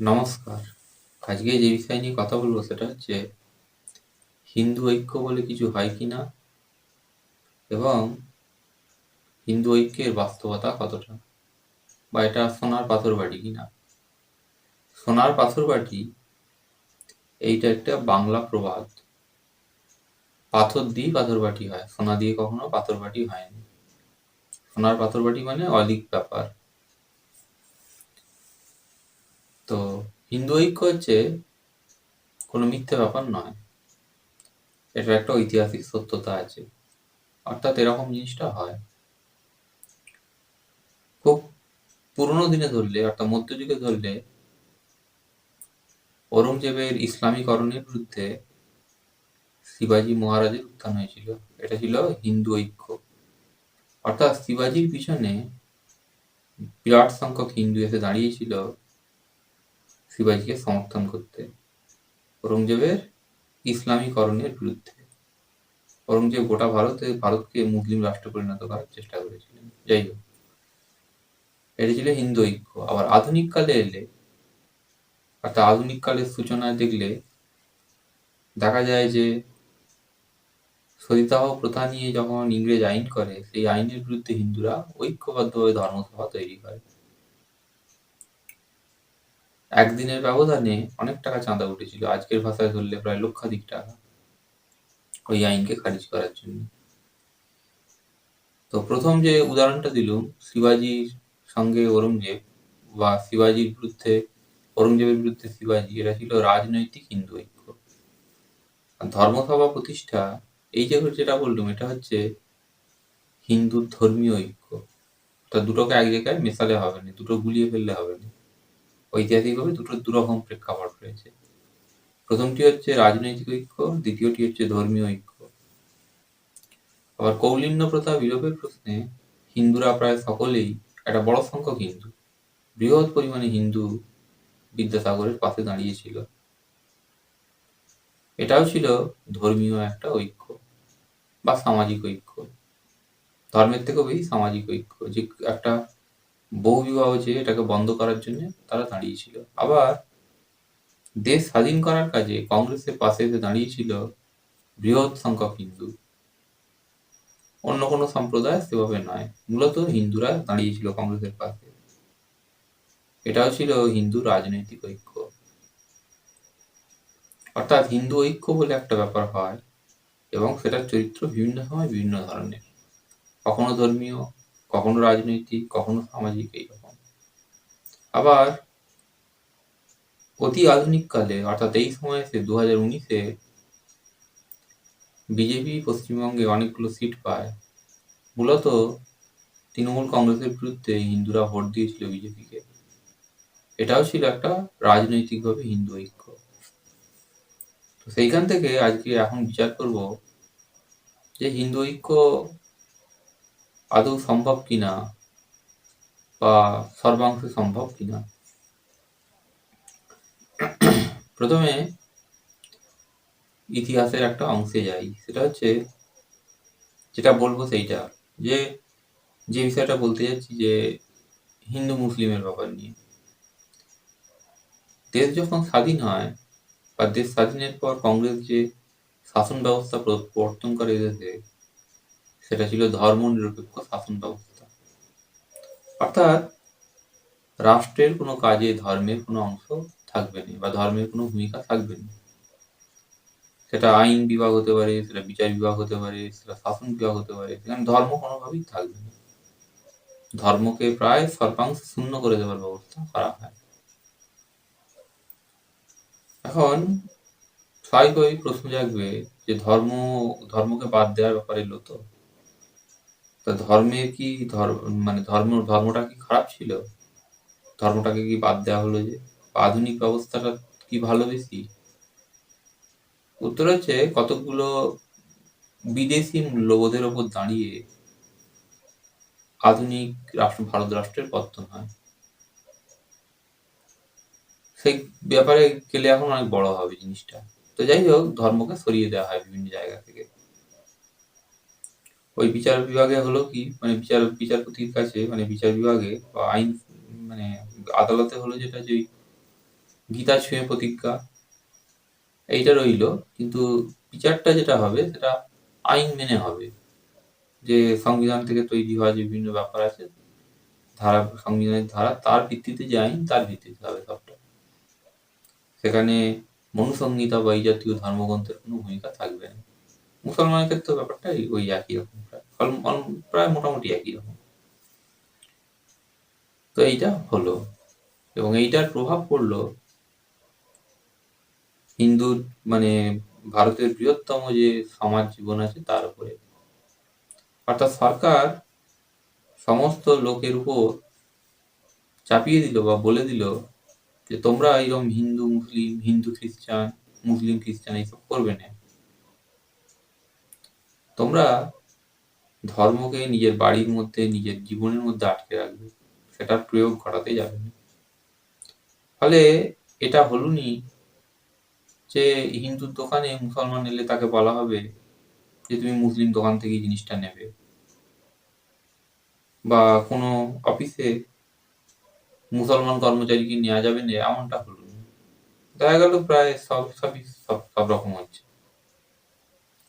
নমস্কার। আজকে যে বিষয় নিয়ে কথা বলবো সেটা হচ্ছে হিন্দু ঐক্য বলে কিছু হয় কিনা এবং হিন্দু ঐক্যের বাস্তবতা কতটা, বা এটা সোনার পাথর বাটি কিনা। সোনার পাথর বাটি এইটা একটা বাংলা প্রবাদ। পাথর দিয়ে পাথর বাটি হয়, সোনা দিয়ে কখনো পাথর বাটি হয়নি। সোনার পাথর বাটি মানে অলীক ব্যাপার। তো হিন্দু ঐক্য হচ্ছে কোনো মিথ্যে ব্যাপার নয়, এটা একটা ঐতিহাসিক সত্যতা আছে। অর্থাৎ এরকম জিনিসটা হয় খুব পুরোনো দিনে ধরলে, অর্থাৎ মধ্যযুগে ধরলে ঔরঙ্গজেবের ইসলামীকরণের বিরুদ্ধে শিবাজী মহারাজের উত্থান হয়েছিল। এটা ছিল হিন্দু ঐক্য। অর্থাৎ শিবাজীর পিছনে বিরাট সংখ্যক হিন্দু এসে দাঁড়িয়েছিল শিবাজীকে সমর্থন করতে ঔরঙ্গজেবের ইসলামীকরণের বিরুদ্ধে। ঔরঙ্গজেব গোটা ভারতকে মুসলিম রাষ্ট্রে পরিণত করার চেষ্টা করেছিলেন। যাই হোক, এটা ছিল হিন্দু ঐক্য। আবার আধুনিক কালে এলে, অর্থাৎ আধুনিক কালের সূচনায় দেখলে দেখা যায় যে সতীদাহ প্রথা নিয়ে যখন ইংরেজ আইন করে, সেই আইনের বিরুদ্ধে হিন্দুরা ঐক্যবদ্ধভাবে ধর্মসভা তৈরি করে। একদিনের ব্যবধানে অনেক টাকা চাঁদা উঠেছিল, আজকের ভাষায় ধরলে প্রায় লক্ষাধিক টাকা, ওই আইনকে খারিজ করার জন্য। তো প্রথম যে উদাহরণটা দিলুম, শিবাজির সঙ্গে ঔরঙ্গজেব, বা শিবাজির বিরুদ্ধে ঔরঙ্গজেবের বিরুদ্ধে শিবাজি, এটা ছিল রাজনৈতিক হিন্দু ঐক্য। আর ধর্মসভা প্রতিষ্ঠা, এই যে যেটা বললুম, এটা হচ্ছে হিন্দুর ধর্মীয় ঐক্য। তা দুটোকে এক জায়গায় মেশালে হবে না, দুটো গুলিয়ে ফেললে হবে না। ঐতিহাসিকভাবে দুটো দুরকম প্রেক্ষাপট রয়েছে। প্রথমটি হচ্ছে রাজনৈতিক ঐক্য, দ্বিতীয়টি হচ্ছে ধর্মীয় ঐক্য। আবার কৌলিন্য প্রথা বিলোপের প্রশ্নে হিন্দুরা প্রায় সকলেই, একটা বড় সংখ্যক হিন্দু, বৃহৎ পরিমাণে হিন্দু বিদ্যাসাগরের পাশে দাঁড়িয়েছিল। এটাও ছিল ধর্মীয় একটা ঐক্য বা সামাজিক ঐক্য। ধর্মের থেকেও বেশি সামাজিক ঐক্য, যে একটা বহুবিবাহ যে এটাকে বন্ধ করার জন্য তারা দাঁড়িয়েছিল। আবার দেশ স্বাধীন করার কাজে কংগ্রেসের পাশে এসে দাঁড়িয়েছিল বৃহৎ সংখ্যক হিন্দু। অন্য কোনো সম্প্রদায় সেভাবে নয়, মূলত হিন্দুরা দাঁড়িয়েছিল কংগ্রেসের পাশে। এটাও ছিল হিন্দু রাজনৈতিক ঐক্য। অর্থাৎ হিন্দু ঐক্য বলে একটা ব্যাপার হয় এবং সেটার চরিত্র বিভিন্ন সময় বিভিন্ন ধরনের, কখনো ধর্মীয়, কখনো রাজনৈতিক, কখনো সামাজিক, এইরকম। আবার অতি আধুনিক কালে, অর্থাৎ এই সময় এসে 2019-এ বিজেপি পশ্চিমবঙ্গে অনেকগুলো সিট পায়। মূলত তৃণমূল কংগ্রেসের বিরুদ্ধে হিন্দুরা ভোট দিয়েছিল বিজেপিকে। এটাও ছিল একটা রাজনৈতিকভাবে হিন্দু ঐক্য। তো সেইখান থেকে আজকে এখন বিচার করব যে হিন্দু ঐক্য আদৌ সম্ভব কিনা, বা সর্বাংশে সম্ভব কিনা। প্রথমে ইতিহাসের একটা অংশে যাই, সেটা হচ্ছে যেটা বলবো সেইটা, যে যে বিষয়টা বলতে যাচ্ছি, যে হিন্দু মুসলিমের ব্যাপার নিয়ে। দেশ যখন স্বাধীন হয়, বা দেশ স্বাধীনের পর কংগ্রেস যে শাসন ব্যবস্থা প্রবর্তন করে দেশে, সেটা ছিল ধর্মনিরপেক্ষ শাসন ব্যবস্থা। অর্থাৎ রাষ্ট্রের কোনো কাজে ধর্মের কোনো অংশ থাকবে না, বা ধর্মের কোনো ভূমিকা থাকবে না। সেটা আইন বিভাগ হতে পারে, সেটা বিচার বিভাগ হতে পারে, সেটা শাসন বিভাগ হতে পারে, সেখানে ধর্ম কোনোভাবেই থাকবে না। ধর্মকে প্রায় সর্বাংশে শূন্য করে দেওয়ার ব্যবস্থা করা হয়। এখন স্বাভাবিকভাবেই প্রশ্ন জাগবে যে ধর্মকে বাদ দেওয়ার ব্যাপার এলো তো, তা ধর্মের কি ধর্মটা কি খারাপ ছিল? ধর্মটাকে কি বাদ দেওয়া হলো যে? আধুনিক ব্যবস্থাটা কি ভালো বেশি? উত্তর হচ্ছে, কতকগুলো বিদেশি মূল্যবোধের ওপর দাঁড়িয়ে আধুনিক ভারত রাষ্ট্রের পতন হয়। সেই ব্যাপারে গেলে এখন অনেক বড় হবে জিনিসটা। তো যাই হোক, ধর্মকে সরিয়ে দেওয়া হয় বিভিন্ন জায়গা থেকে। ওই বিচার বিভাগে হলো কি, বিচারপতির কাছে, বিচার বিভাগে বা আইন, আদালতে হলো যেটা, যে গীতা ছুঁয়ে প্রতিজ্ঞা, এইটা রইল। কিন্তু বিচারটা যেটা হবে সেটা আইন মেনে হবে, যে সংবিধান থেকে তৈরি হওয়া যে বিভিন্ন ব্যাপার আছে, ধারা, সংবিধানের ধারা, তার ভিত্তিতে যে আইন, তার ভিত্তিতে হবে সবটা। সেখানে মনুসংহিতা বা এই জাতীয় ধর্মগ্রন্থের কোনো ভূমিকা থাকবে না। মুসলমানের ক্ষেত্রে ব্যাপারটা ওই একই রকম, প্রায় মোটামুটি একই রকম। তো এইটা হলো, এবং এইটার প্রভাব পড়লো হিন্দুর, মানে ভারতের বৃহত্তম যে সমাজ জীবন আছে তার উপরে। অর্থাৎ সরকার সমস্ত লোকের উপর চাপিয়ে দিল বা বলে দিল যে তোমরা এইরকম হিন্দু মুসলিম, হিন্দু খ্রিস্টান, মুসলিম খ্রিস্টান এইসব করবে না। তোমরা ধর্মকে নিজের বাড়ির মধ্যে, নিজের জীবনের মধ্যে আটকে রাখবে, সেটার প্রয়োগ ঘটাতে যাবে না। ফলে এটা হলুনি যে হিন্দুর দোকানে মুসলমান এলে তাকে বলা হবে যে তুমি মুসলিম দোকান থেকে জিনিসটা নেবে, বা কোনো অফিসে মুসলমান কর্মচারীকে নেওয়া যাবে না, এমনটা হলো না। দেখা গেল প্রায় সব রকম হচ্ছে।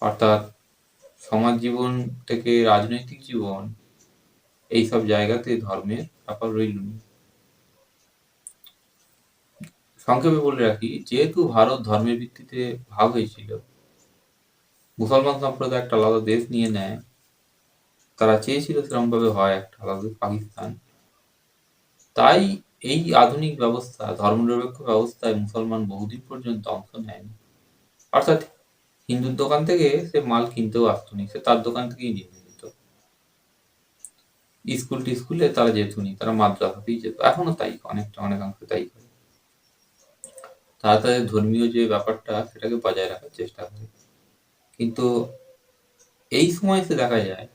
অর্থাৎ সমাজ জীবন থেকে রাজনৈতিক জীবন, এইসব জায়গাতে ধর্মের ব্যাপার রইল না। সংক্ষেপে বলে রাখি, যেহেতু ভারত ধর্মের ভিত্তিতে ভাগ হয়েছিল, মুসলমান সম্প্রদায় একটা আলাদা দেশ নিয়ে নেয়, তারা চেয়েছিল সেরকমভাবে হয় একটা আলাদা পাকিস্তান। তাই এই আধুনিক ব্যবস্থা, ধর্মনিরপেক্ষ ব্যবস্থায় মুসলমান বহুদিন পর্যন্ত অংশ নেয়নি। অর্থাৎ হিন্দুর দোকান থেকে সে মাল কিনতেও আসতো নি, সে তার দোকান থেকেই নিয়ে নিত। স্কুল টিস্কুলে তারা যেত নি, তারা মাদ্রাসাতেই যেত। এখনো তাই, অনেকাংশে তাই করে। তারা তাদের ধর্মীয় যে ব্যাপারটা সেটাকে বজায় রাখার চেষ্টা করে। কিন্তু এই সময় এসে দেখা যায়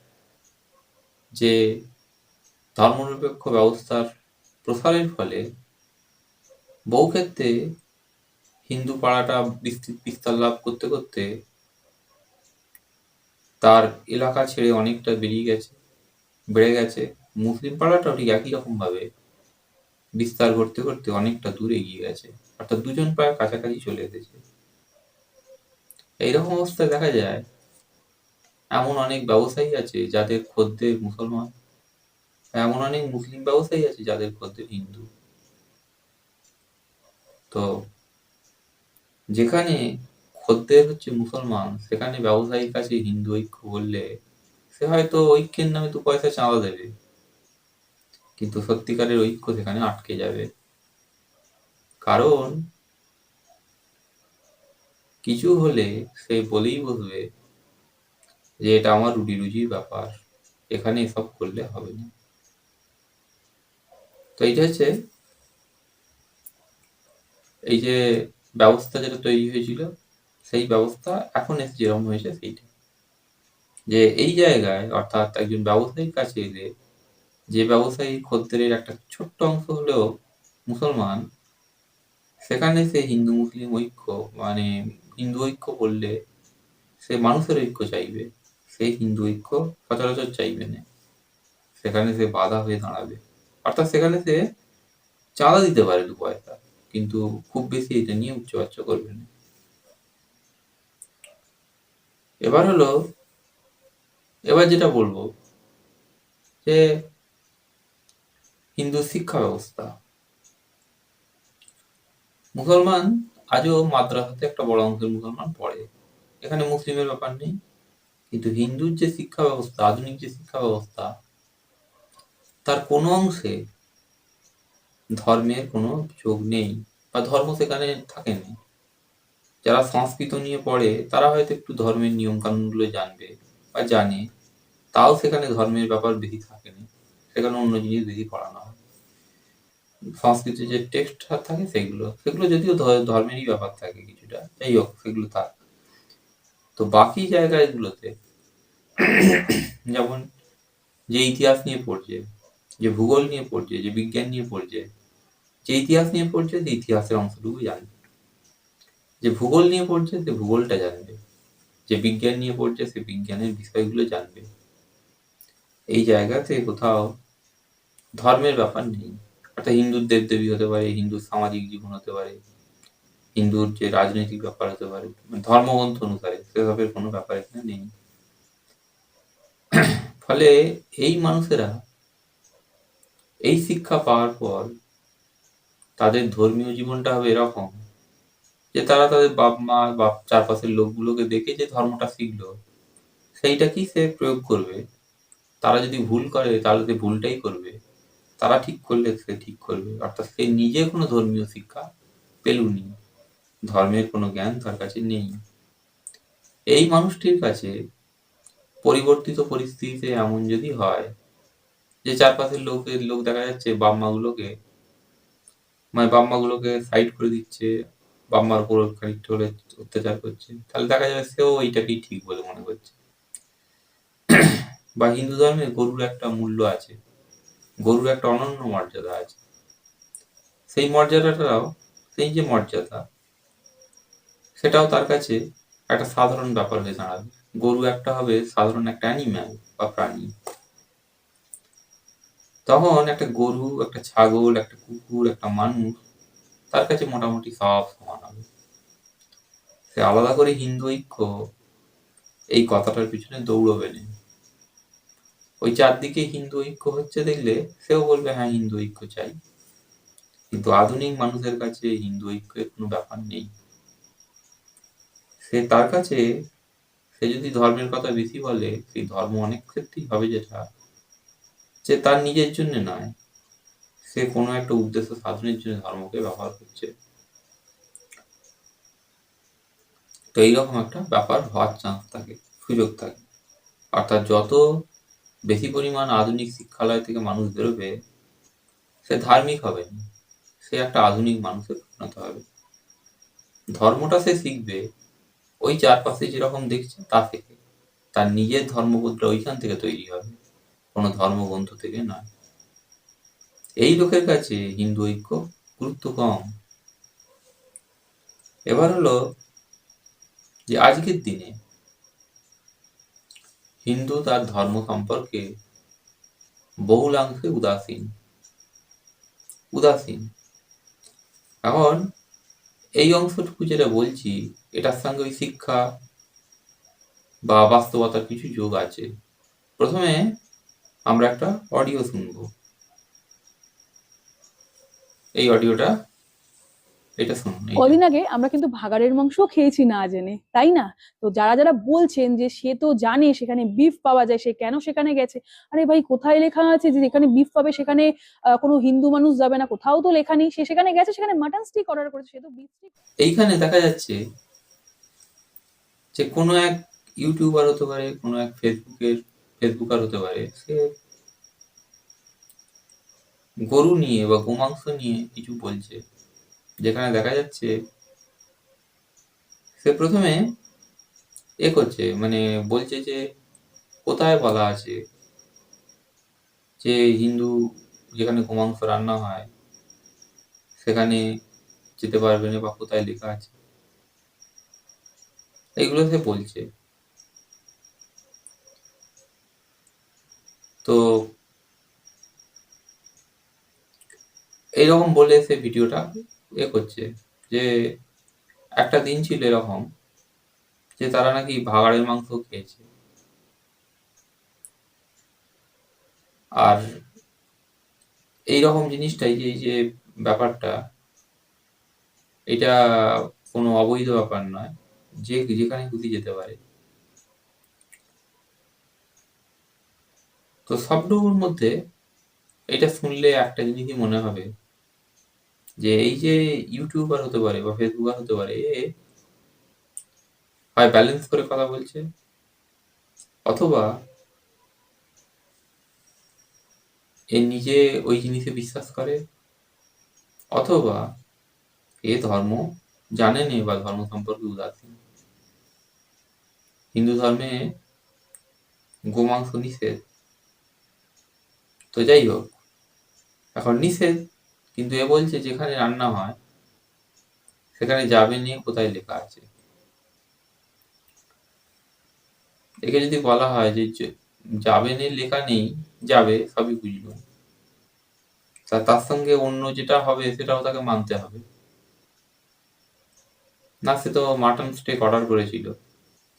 যে ধর্মনিরপেক্ষ ব্যবস্থার প্রসারের ফলে বহু ক্ষেত্রে হিন্দু পাড়াটা বিস্তার লাভ করতে করতে তার এলাকা ছেড়ে অনেকটা বেড়ে গেছে। মুসলিম পাড়াটাও ঠিক একই রকম ভাবে বিস্তার করতে করতে অনেকটা দূরে এগিয়ে গেছে, অর্থাৎ দুজন প্রায় কাছাকাছি চলে এসেছে। এইরকম অবস্থায় দেখা যায় এমন অনেক ব্যবসায়ী আছে যাদের খদ্দের মুসলমান, এমন অনেক মুসলিম ব্যবসায়ী আছে যাদের খদ্দের হিন্দু। তো যেখানে খদ্দের হচ্ছে মুসলমান, সেখানে ব্যবসায়ীর কাছে হিন্দু ঐক্য বললে সে হয়তো ঐক্যের নামে 2 পয়সা চাঁদা দেবে, কিন্তু সত্যিকারের ঐক্য সেখানে আটকে যাবে। কারণ কিছু হলে সে বলেই বসবে যে এটা আমার রুটি রুজির ব্যাপার, এখানে এসব করলে হবে না। তো এইটা হচ্ছে এই যে ব্যবস্থা যেটা তৈরি হয়েছিল, সেই ব্যবস্থা এখন এসে যেরকম হয়েছে সেইটা, যে এই জায়গায় অর্থাৎ একজন ব্যবসায়ীর কাছে এলে, যে ব্যবসায়ী খদ্দেরের একটা ছোট্ট অংশ হলেও মুসলমান, সেখানে সে হিন্দু মুসলিম ঐক্য, মানে হিন্দু ঐক্য বললে সে মানুষের ঐক্য চাইবে, সেই হিন্দু ঐক্য সচরাচর চাইবে না। সেখানে সে বাধা হয়ে দাঁড়াবে। অর্থাৎ সেখানে সে চাঁদা দিতে পারে 2 পয়সা, কিন্তু খুব বেশি এটা নিয়ে উচ্চবাচ্য করবে না। এবার যেটা বলবো যে হিন্দু শিক্ষা ব্যবস্থা। মুসলমান আজও মাদ্রাসাতে একটা বড় অংশের মুসলমান পড়ে, এখানে মুসলিমের ব্যাপার নেই। কিন্তু হিন্দুর যে শিক্ষা ব্যবস্থা, আধুনিক যে শিক্ষা ব্যবস্থা, তার কোনো অংশে ধর্মের কোনো যোগ নেই, বা ধর্ম সেখানে থাকেনি। যারা সংস্কৃত নিয়ে পড়ে তারা হয়তো একটু ধর্মের নিয়ম কানুনগুলো জানবে বা জানে, তাও সেখানে ধর্মের ব্যাপার বেশি থাকেনি, সেখানে অন্য জিনিস বেশি পড়ানো হয়। সংস্কৃতের যে টেক্সট থাকে সেগুলো যদিও ধর্মেরই ব্যাপার থাকে কিছুটা, যাই হোক সেগুলো থাক। তো বাকি জায়গাগুলোতে যেমন যে ইতিহাস নিয়ে পড়ছে, যে ভূগোল নিয়ে পড়ছে, যে বিজ্ঞান নিয়ে পড়ছে, যে ইতিহাস নিয়ে পড়ছে যে ইতিহাসের অংশটুকু জানবে, যে ভূগোল নিয়ে পড়ছে সে ভূগোলটা জানবে, যে বিজ্ঞান নিয়ে পড়ছে সে বিজ্ঞানের বিষয়গুলো জানবে। এই জায়গাতে কোথাও ধর্মের ব্যাপার নেই। অর্থাৎ হিন্দুর দেবদেবী হতে পারে, হিন্দুর সামাজিক জীবন হতে পারে, হিন্দুর যে রাজনৈতিক ব্যাপার হতে পারে, ধর্মগ্রন্থ অনুসারে সেসবের কোনো ব্যাপার এখানে নেই। ফলে এই মানুষেরা এই শিক্ষা পাওয়ার পর তাদের ধর্মীয় জীবনটা হবে এরকম যে তারা তাদের বাপ-মা বা চারপাশের লোকগুলোকে দেখে যে ধর্মটা শিখল, সেইটাকেই সে প্রয়োগ করবে। তারা যদি ভুল করে তাহলে সে ভুলটাই করবে, তারা ঠিক করলে সে ঠিক করবে। অর্থাৎ সে নিজে কোনো ধর্মীয় শিক্ষা পেলুনি, ধর্মের কোনো জ্ঞান তার কাছে নেই। এই মানুষটির কাছে পরিবর্তিত পরিস্থিতিতে এমন যদি হয় যে চারপাশের লোক দেখা যাচ্ছে বাপ-মাগুলোকে সাইড করে দিচ্ছে, বাপ-মার উপর খানিকটা হলে অত্যাচার করছে, তাহলে দেখা যাবে সেও এইটাকেই ঠিক বলে মনে করছে। বা হিন্দু ধর্মে গরুর একটা মূল্য আছে, গরুর একটা অনন্য মর্যাদা আছে। সেই মর্যাদাটাও, সেই যে মর্যাদা, সেটাও তার কাছে একটা সাধারণ ব্যাপার হয়ে দাঁড়াবে। গরু একটা হবে সাধারণ একটা অ্যানিম্যাল বা প্রাণী। তখন একটা গরু, একটা ছাগল, একটা কুকুর, একটা মানুষ তার কাছে মোটামুটি সব সমান হবে। সে আলাদা করে হিন্দু ঐক্য এই কথাটার পিছনে দৌড়বে না। ওই চারদিকে হিন্দু ঐক্য হচ্ছে দেখলে সেও বলবে হ্যাঁ হিন্দু ঐক্য চাই। কিন্তু আধুনিক মানুষের কাছে হিন্দু ঐক্যের কোনো ব্যাপার নেই। তার কাছে সে যদি ধর্মের কথা বেশি বলে, সেই ধর্ম অনেক ক্ষেত্রেই হবে যেটা যে তার নিজের জন্য নয়, সে কোনো একটা উদ্দেশ্য সাধনের জন্য ধর্মকে ব্যবহার করছে। তো এইরকম একটা ব্যাপার হওয়ার চান্স থাকে, সুযোগ থাকে। অর্থাৎ যত বেশি পরিমাণ আধুনিক শিক্ষালয় থেকে মানুষ বেরোবে, সে ধার্মিক হবে না, সে একটা আধুনিক মানুষে পরিণত হবে। ধর্মটা সে শিখবে ওই চারপাশে যেরকম দেখছে তা থেকে, তার নিজের ধর্মবোধটা ওইখান থেকে তৈরি হবে, কোনো ধর্মগ্রন্থ থেকে নয়। এই লোকের কাছে হিন্দু ঐক্য গুরুত্ব কম। এবার হলো যে আজকের দিনে হিন্দু তার ধর্ম সম্পর্কে বহুলাংশে উদাসীন। এখন এই অংশটুকু যেটা বলছি, এটার সঙ্গে ওই শিক্ষা বা বাস্তবতার কিছু যোগ আছে। প্রথমে আমরা একটা অডিও শুনবো। এই অডিওটা, এটা শুনুন। কদিন আগে আমরা কিন্তু ভাগাড়ের মাংসও খেয়েছি না জেনে, তাই না? তো যারা যারা বলছেন যে সে তো জানে সেখানে বিফ পাওয়া যায়, সে কেন সেখানে গেছে? আরে ভাই, কোথায় লেখা আছে যে যেখানে বিফ পাবে সেখানে কোনো হিন্দু মানুষ যাবে না? কোথাও তো লেখা নেই। সে সেখানে গেছে, সেখানে মাটন স্টিক অর্ডার করেছে, সে তো বিফ স্টিক। এইখানে দেখা যাচ্ছে যে কোনো এক ইউটিউবার হতে পারে, কোনো এক ফেসবুকার হতে পারে, সে গরু নিয়ে বা গোমাংস নিয়ে কিছু বলছে, যেখানে দেখা যাচ্ছে সে প্রথমে করছে, মানে বলছে যে কোথায় বলা আছে যে হিন্দু যেখানে গোমাংস রান্না হয় সেখানে যেতে পারবে না, বা কোথায় লেখা আছে, এইগুলো সে বলছে। তো এইরকম বলে সে ভিডিওটা করছে যে একটা দিন ছিল এরকম যে তারা নাকি ভাগাড়ের মাংস খেয়েছে, আর এইরকম জিনিসটাই যে এই যে ব্যাপারটা, এটা কোনো অবৈধ ব্যাপার নয়, যে যেখানে খুশি যেতে পারে। তো সবটুকুর মধ্যে এটা শুনলে একটা জিনিসই মনে হবে যে এই যে ইউটিউবার হতে পারে বা ফেসবুকার হতে পারে, হয় ব্যালেন্স করে কথা বলছে, অথবা এ নিজে ওই জিনিসে বিশ্বাস করে, অথবা এ ধর্ম জানেনি বা ধর্ম সম্পর্কে উদাসীন। হিন্দু ধর্মে গোমাংস নিষেধ, তো যাই হোক, এখন নিষেধ, কিন্তু এ বলছে যেখানে রান্না হয় সেখানে যাবে নিয়ে কোথায় লেখা আছে। একে যদি বলা হয় যে যাবে নিয়ে লেখা নেই, যাবে, সবই বুঝলো, তার সঙ্গে অন্য যেটা হবে সেটাও তাকে মানতে হবে। না, সে তো মাটন স্টেক অর্ডার করেছিল,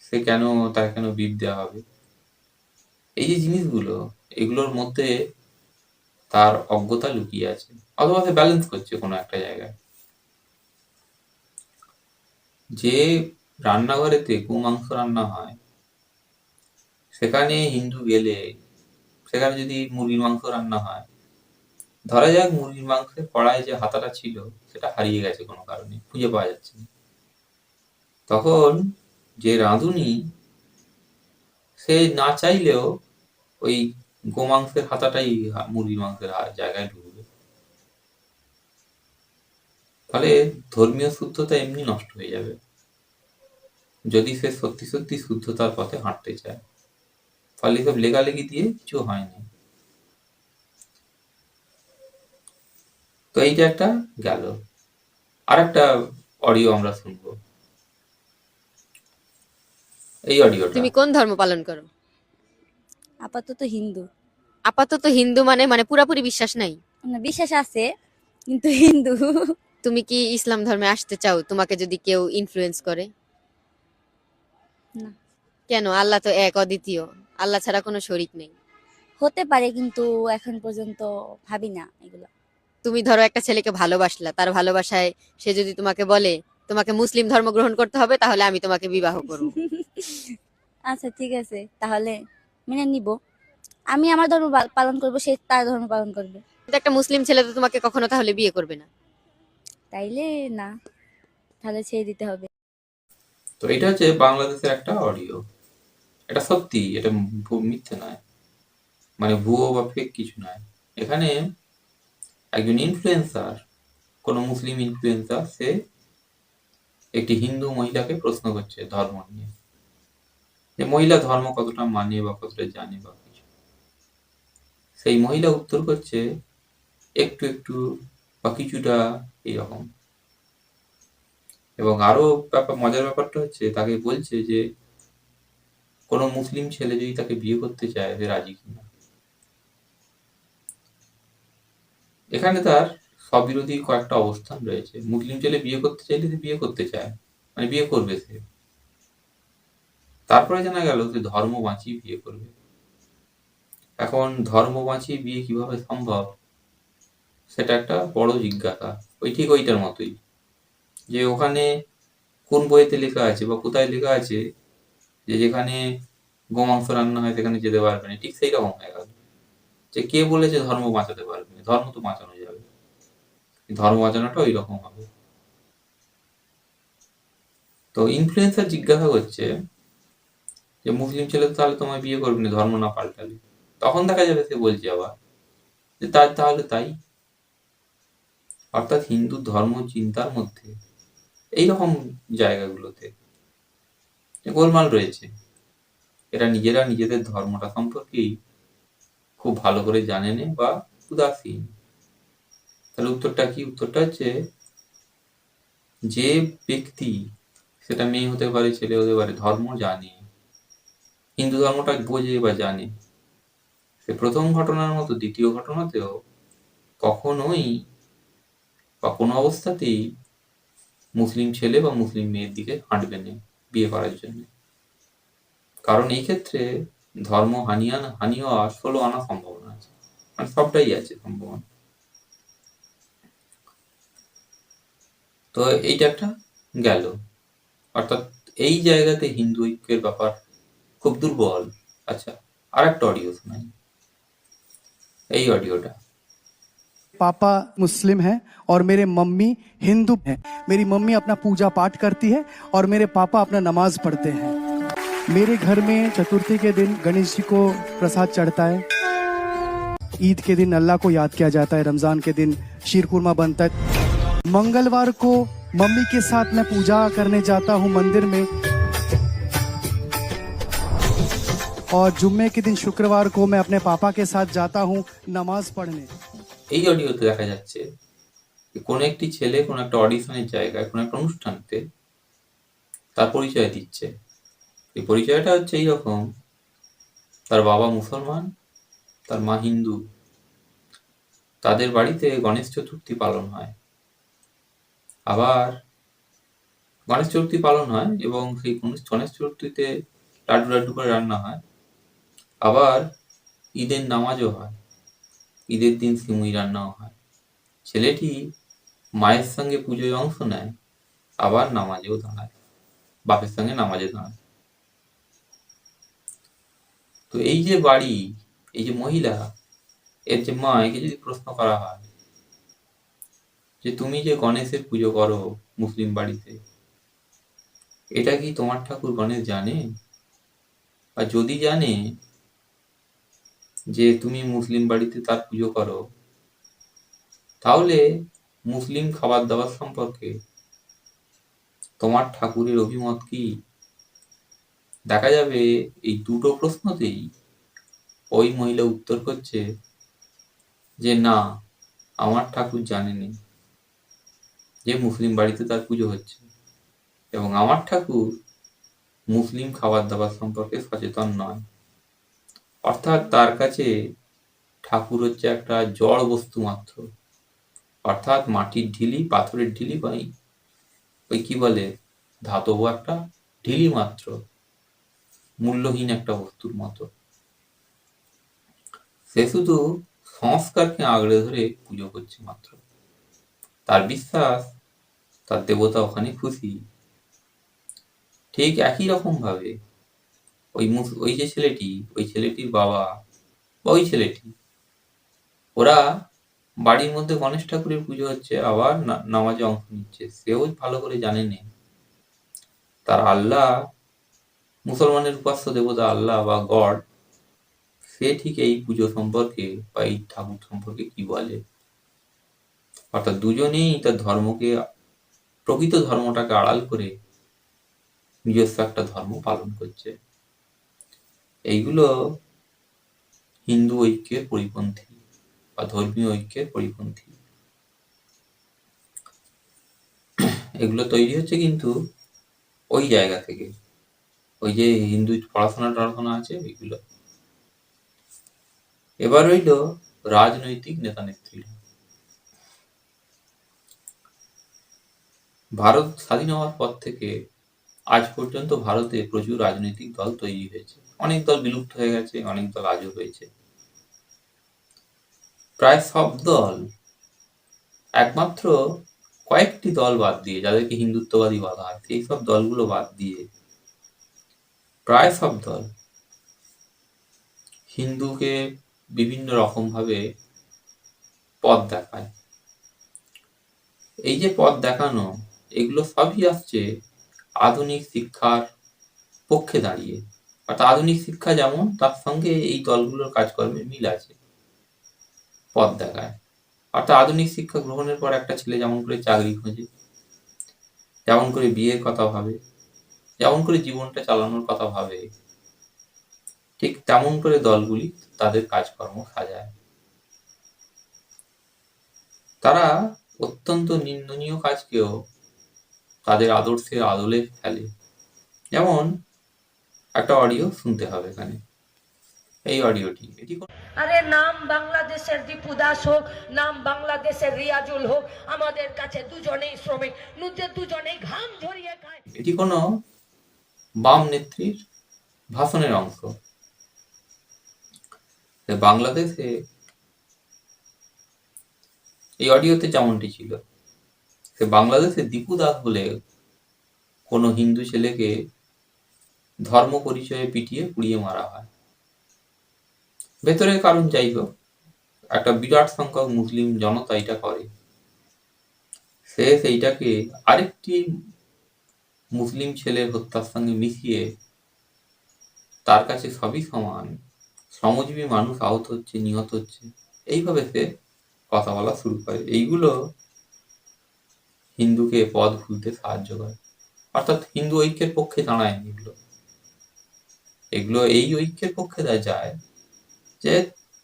সে কেন, তাকে কেন বিফ দেওয়া হবে? এই যে জিনিসগুলো, এগুলোর মধ্যে তার অজ্ঞতা লুকিয়ে আছে, অথবা সে ব্যালেন্স করছে কোনো একটা জায়গায়। যে রান্নাঘরেতে গোমাংস রান্না হয়, সেখানে হিন্দু গেলে, সেখানে যদি মুরগির মাংস রান্না হয়, ধরা যাক মুরগির মাংসের কড়ায় যে হাতাটা ছিল সেটা হারিয়ে গেছে কোনো কারণে, খুঁজে পাওয়া যাচ্ছে না, তখন যে রাঁধুনি, সে না চাইলেও ওই গোমাংসের হাতাটাই মুরগির মাংসের জায়গায় ঢুকবে। ফলে ধর্মীয় শুদ্ধতা এমনি নষ্ট হয়ে যাবে, যদি সে সত্যি সত্যি শুদ্ধতার পথে হাঁটতে চায়। ফলে এসব লেগালেগি দিয়ে কিছু হয়নি। তো এইটা একটা গেল। আর একটা অডিও আমরা শুনবো, এই অডিওটা। তুমি কোন ধর্ম পালন করো? আপাতত হিন্দু। আপাতত হিন্দু মানে মানে পুরাপুরি বিশ্বাস নাই? না, বিশ্বাস আছে কিন্তু হিন্দু। তুমি কি ইসলাম ধর্মে আসতে চাও তোমাকে যদি কেউ ইনফ্লুয়েন্স করে? না, কেন? আল্লাহ তো এক, অদ্বিতীয়, আল্লাহ ছাড়া কোনো শরীক নেই। হতে পারে কিন্তু এখন পর্যন্ত ভাবি না এগুলো। তুমি ধরো একটা ছেলেকে ভালোবাসলা, তার ভালোবাসায় সে যদি তোমাকে বলে তোমাকে মুসলিম ধর্ম গ্রহণ করতে হবে, তাহলে আমি তোমাকে বিবাহ করব। আচ্ছা ঠিক আছে, তাহলে মেনে নিব। আমি আমার ধর্ম পালন করব, সে তার ধর্ম পালন করবে। কিন্তু একটা মুসলিম ছেলে তো তোমাকে কখনো তাহলে বিয়ে করবে না। তাইলে না, তাহলে ছেড়ে দিতে হবে। তো এটা হচ্ছে বাংলাদেশের একটা অডিও। এটা সত্যি, এটা মিথ্যে নয়, মানে ভুয়ো বা ফেক কিছু নয়। এখানে একজন ইনফ্লুয়েন্সার, কোনো মুসলিম ইনফ্লুয়েন্সার, সে একটি হিন্দু মহিলাকে প্রশ্ন করছে ধর্ম নিয়ে, যে মহিলা ধর্ম কতটা মানে বা কতটা জানে বা কিছু। সেই মহিলা উত্তর করছে একটু একটু বা কিছুটা, এইরকম। এবং আরো মজার ব্যাপারটা হচ্ছে, তাকে বলছে যে কোনো মুসলিম ছেলে যদি তাকে বিয়ে করতে চায়, সে রাজি কিনা। এখানে তার স্ববিরোধী কয়েকটা অবস্থান রয়েছে। মুসলিম ছেলে বিয়ে করতে চাইলে সে বিয়ে করতে চায়, মানে বিয়ে করবে সে। তারপরে জানা গেল সে ধর্ম বাঁচিয়ে বিয়ে করবে। এখন ধর্ম বাঁচিয়ে বিয়ে কিভাবে সম্ভব, সেটা একটা বড় জিজ্ঞাসা। ওই ঠিক ওইটার মতোই, যে ওখানে কোন বইতে লেখা আছে বা কোথায় লেখা আছে যে যেখানে গোমাংস রান্না হয় সেখানে যেতে পারবে না, ঠিক সেই রকম হয়ে গেল। যে কে বলেছে ধর্ম বাঁচাতে পারবে না? ধর্ম তো বাঁচানো যাবে, ধর্ম বাঁচানোটা ওই রকম হবে। তো ইনফ্লুয়েন্সার জিজ্ঞাসা করছে যে মুসলিম ছেলে তো তাহলে তোমায় বিয়ে করবে না ধর্ম না পাল্টালে। তখন দেখা যাবে সে বলছে আবার যে তাহলে তাই। অর্থাৎ হিন্দু ধর্ম চিন্তার মধ্যে এইরকম জায়গাগুলোতে গোলমাল রয়েছে। এরা নিজেরা নিজেদের ধর্মটা সম্পর্কেই খুব ভালো করে জানে না বা উদাসীন। তাহলে উত্তরটা কি? উত্তরটা হচ্ছে, যে ব্যক্তি, সেটা মেয়ে হতে পারে ছেলে হতে পারে, ধর্ম জানে, হিন্দু ধর্মটা বোঝে বা জানে, সে প্রথম ঘটনার মতো দ্বিতীয় ঘটনাতেও কখনোই বা কোনো অবস্থাতেই মুসলিম ছেলে বা মুসলিম মেয়ের দিকে হাঁটবে না বিয়ে করার জন্য। কারণ এই ক্ষেত্রে ধর্ম হানি হওয়া 16 আনা সম্ভাবনা আছে, মানে সবটাই আছে সম্ভাবনা। তো এইটা একটা গেল। অর্থাৎ এই জায়গাতে হিন্দু ঐক্যের ব্যাপার খুব দুর্বল। আচ্ছা, আর একটা অডিও শোনাই, এই অডিওটা। पापा मुस्लिम हैं और मेरे मम्मी हिंदू हैं। मेरी मम्मी अपना पूजा पाठ करती है और मेरे पापा अपना नमाज पढ़ते हैं। मेरे घर में चतुर्थी के दिन गणेश जी को प्रसाद चढ़ता है। ईद के दिन अल्लाह को याद किया जाता है। रमजान के दिन शीर कुरमा बनता है। मंगलवार को मम्मी के साथ मैं पूजा करने जाता हूँ मंदिर में। और जुम्मे के दिन शुक्रवार को मैं अपने पापा के साथ जाता हूँ नमाज पढ़ने। এই অডিওতে দেখা যাচ্ছে যে কোনো একটি ছেলে কোনো একটা অডিশনের জায়গায়, কোনো একটা অনুষ্ঠানতে তার পরিচয় দিচ্ছে। এই পরিচয়টা হচ্ছে এইরকম: তার বাবা মুসলমান, তার মা হিন্দু, তাদের বাড়িতে গণেশ চতুর্থী পালন হয়। আবার গণেশ চতুর্থী পালন হয় এবং সেই গণেশ চতুর্থীতে লাড্ডু লাড্ডু করে রান্না হয়। আবার ঈদের নামাজও হয়, ঈদের দিন সিমুই রান্নাও হয়। ছেলেটি মায়ের সঙ্গে পুজোয় অংশ নেয়, আবার নামাজেও দাঁড়ায়, বাপের সঙ্গে নামাজে দাঁড়ায়। তো এই যে বাড়ি, এই যে মহিলা, এর যে মা, একে যদি প্রশ্ন করা হয় যে তুমি যে গণেশের পুজো করো মুসলিম বাড়িতে, এটা কি তোমার ঠাকুর গণেশ জানে? আর যদি জানে যে তুমি মুসলিম বাড়িতে তার পুজো করো, তাহলে মুসলিম খাবার দাবার সম্পর্কে তোমার ঠাকুরের অভিমত কি? দেখা যাবে এই দুটো প্রশ্নতেই ওই মহিলা উত্তর করছে যে না, আমার ঠাকুর জানেনি যে মুসলিম বাড়িতে তার পুজো হচ্ছে, এবং আমার ঠাকুর মুসলিম খাবার দাবার সম্পর্কে সচেতন নয়। অর্থাৎ তার কাছে ঠাকুর হচ্ছে একটা জড় বস্তু মাত্র, অর্থাৎ মাটির ঢিলি, পাথরের ঢিলি, বা ওই কি বলে ধাতব একটা ঢিলি মাত্র, মূল্যহীন একটা বস্তুর মতো। সে শুধু সংস্কারকে আঁকড়ে ধরে পুজো করছে মাত্র। তার বিশ্বাস তার দেবতা ওখানে খুশি। ঠিক একই রকম ভাবে ওই যে ছেলেটি, ওই ছেলেটির বাবা বা ওই ছেলেটি, ওরা বাড়ির মধ্যে গণেশ ঠাকুরের পুজো হচ্ছে, আবার নামাজে অংশ নিচ্ছে। সেও ভালো করে জানে না তার আল্লাহ, মুসলমানের উপাস্য দেবতা আল্লাহ বা গড, সে ঠিক এই পুজো সম্পর্কে বা এই ঠাকুর সম্পর্কে কি বলে। অর্থাৎ দুজনেই তার ধর্মকে, প্রকৃত ধর্মটাকে আড়াল করে নিজস্ব একটা ধর্ম পালন করছে। এইগুলো হিন্দু ঐক্যের পরিপন্থী বা ধর্মীয় ঐক্যের পরিপন্থী। এগুলো তৈরি হচ্ছে কিন্তু ওই জায়গা থেকে, ওই যে হিন্দু পড়াশোনা আছে ওইগুলো। এবার হইল রাজনৈতিক নেতা নেত্রীরা। ভারত স্বাধীন হওয়ার পর থেকে আজ পর্যন্ত ভারতে প্রচুর রাজনৈতিক দল তৈরি হয়েছে। অনেক দল বিলুপ্ত হয়ে গেছে, অনেক দল আজও হয়েছে। প্রায় সব দল, একমাত্র কয়েকটি দল বাদ দিয়ে, যাদেরকে হিন্দুত্ববাদী বলা হয়, সেই সব দলগুলো বাদ দিয়ে প্রায় সব দল হিন্দুকে বিভিন্ন রকম ভাবে পথ দেখায়। এই যে পথ দেখানো, এগুলো সবই আসছে আধুনিক শিক্ষার পক্ষে দাঁড়িয়ে। অর্থাৎ আধুনিক শিক্ষা যেমন, তার সঙ্গে এই দলগুলোর কাজকর্মে মিল আছে, পথ দেখায়। অর্থাৎ আধুনিক শিক্ষা গ্রহণের পর একটা ছেলে যেমন করে চাকরি খোঁজে, যেমন করে বিয়ের কথা ভাবে, যেমন করে জীবনটা চালানোর কথা ভাবে, ঠিক তেমন করে দলগুলি তাদের কাজকর্ম সাজায়। তারা অত্যন্ত নিন্দনীয় কাজকেও তাদের আদর্শের আদলে ফেলে। যেমন একটা অডিও শুনতে হবে এখানে, এই অডিওটি। আরে নাম বাংলাদেশের দীপু দাস হোক, নাম বাংলাদেশের রিয়াজুল হোক, আমাদের কাছে দুজনেই শ্রমিক, দুজনেই ঘাম ঝরিয়ে খায়। এটি কোনো বাম নেত্রীর ভাষণের অংশ। বাংলাদেশে এই অডিওতে যেমনটি ছিল, সে বাংলাদেশে দীপু দাস বলে কোনো হিন্দু ছেলেকে ধর্ম পরিচয়ে পিটিয়ে পুড়িয়ে মারা হয়। ভেতরের কারণ যাই হোক, একটা বিরাট সংখ্যক মুসলিম জনতা এটা করে। সে সেইটাকে আরেকটি মুসলিম ছেলের হত্যার সঙ্গে মিশিয়ে তার কাছে সবই সমান, শ্রমজীবী মানুষ আহত হচ্ছে, নিহত হচ্ছে, এইভাবে সে কথা বলা শুরু করে। এইগুলো হিন্দুকে পথ ভুলতে সাহায্য করে, অর্থাৎ হিন্দু ঐক্যের পক্ষে দাঁড়ায়। এগুলো এই ঐক্যের পক্ষে যায় যে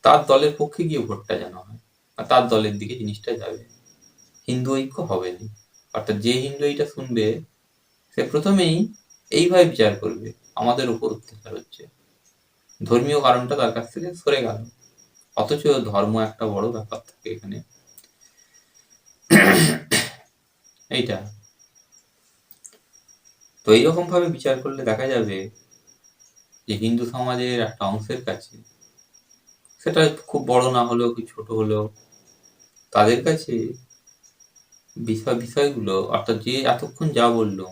তার দলের পক্ষে গিয়ে ভোটটা যেন হয়, আর তার দলের দিকে জিনিসটা যাবে, হিন্দু ঐক্য হবে না। অর্থাৎ যে হিন্দু এইটা শুনবে, সে প্রথমেই এইভাবে বিচার করবে আমাদের উপর অত্যাচার হচ্ছে, ধর্মীয় কারণটা তার কাছ থেকে সরে গেল। অথচ ধর্ম একটা বড় ব্যাপার থাকে এখানে। এইটা তো এইরকম ভাবে বিচার করলে দেখা যাবে যে হিন্দু সমাজের একটা অংশের কাছে, সেটা খুব বড় না হলেও কি ছোট হলেও, তাদের কাছে বিষয়গুলো অর্থাৎ যে এতক্ষণ যা বললো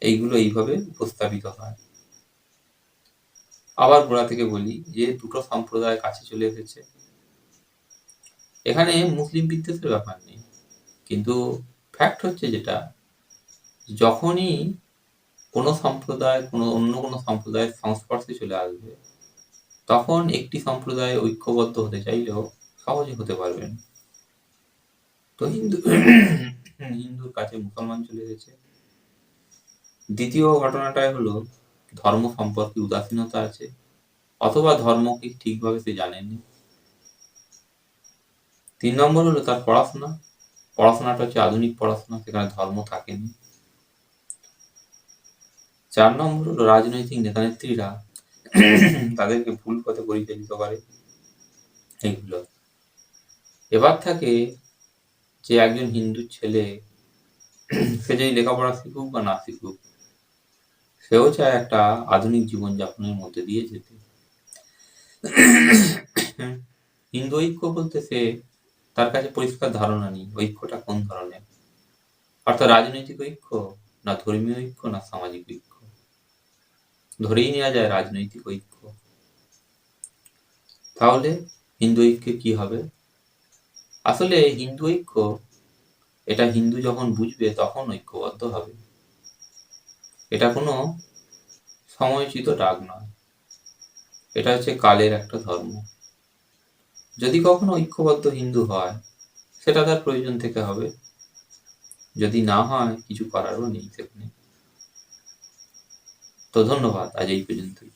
এইগুলো এইভাবে উপস্থাপিত হয়। আবার গোড়া থেকে বলি যে দুটো সম্প্রদায় কাছে চলে এসেছে, এখানে মুসলিম বিদ্বেষের ব্যাপার নেই, কিন্তু ফ্যাক্ট হচ্ছে যেটা, যখনই কোনো সম্প্রদায় অন্য কোনো সম্প্রদায়ের সংস্পর্শে চলে আসবে, তখন একটি সম্প্রদায় ঐক্যবদ্ধ হতে চাইলেও সহজে হতে পারবেন। তো হিন্দুর কাছে মুসলমান চলে এসেছে। দ্বিতীয় ঘটনাটাই হলো ধর্ম সম্পর্কে উদাসীনতা আছে, অথবা ধর্মকে ঠিকভাবে সে জানেনি। 3 নম্বর হলো তার পড়াশোনাটা হচ্ছে আধুনিক পড়াশোনা, সেখানে ধর্ম থাকেনি। 4 নম্বর হলো রাজনৈতিক নেতানেত্রীরা তাদেরকে ভুল পথে পরিচালিত করে। এইগুলো এবার থাকে যে একজন হিন্দু ছেলে সে যদি লেখাপড়া শিখুক বা না শিখুক, সেও চায় একটা আধুনিক জীবনযাপনের মধ্যে দিয়ে যেতে। হিন্দু ঐক্য বলতে তার কাছে পরিষ্কার ধারণা নেই ঐক্যটা কোন ধরনের, অর্থাৎ রাজনৈতিক ঐক্য না ধর্মীয় ঐক্য না সামাজিক ঐক্য। ধরেই নেওয়া যায় রাজনৈতিক ঐক্য। তাহলে হিন্দু ঐক্যে কি হবে? আসলে হিন্দু ঐক্য, এটা হিন্দু যখন বুঝবে তখন ঐক্যবদ্ধ হবে। এটা কোনো সময়োচিত ডাক নয়, এটা হচ্ছে কালের একটা ধর্ম। যদি কখনো ঐক্যবদ্ধ হিন্দু হয়, সেটা তার প্রয়োজন থেকে হবে, যদি না হয় কিছু করারও নেই সেখানে। তো ধন্যবাদ, আজ এই পর্যন্তই।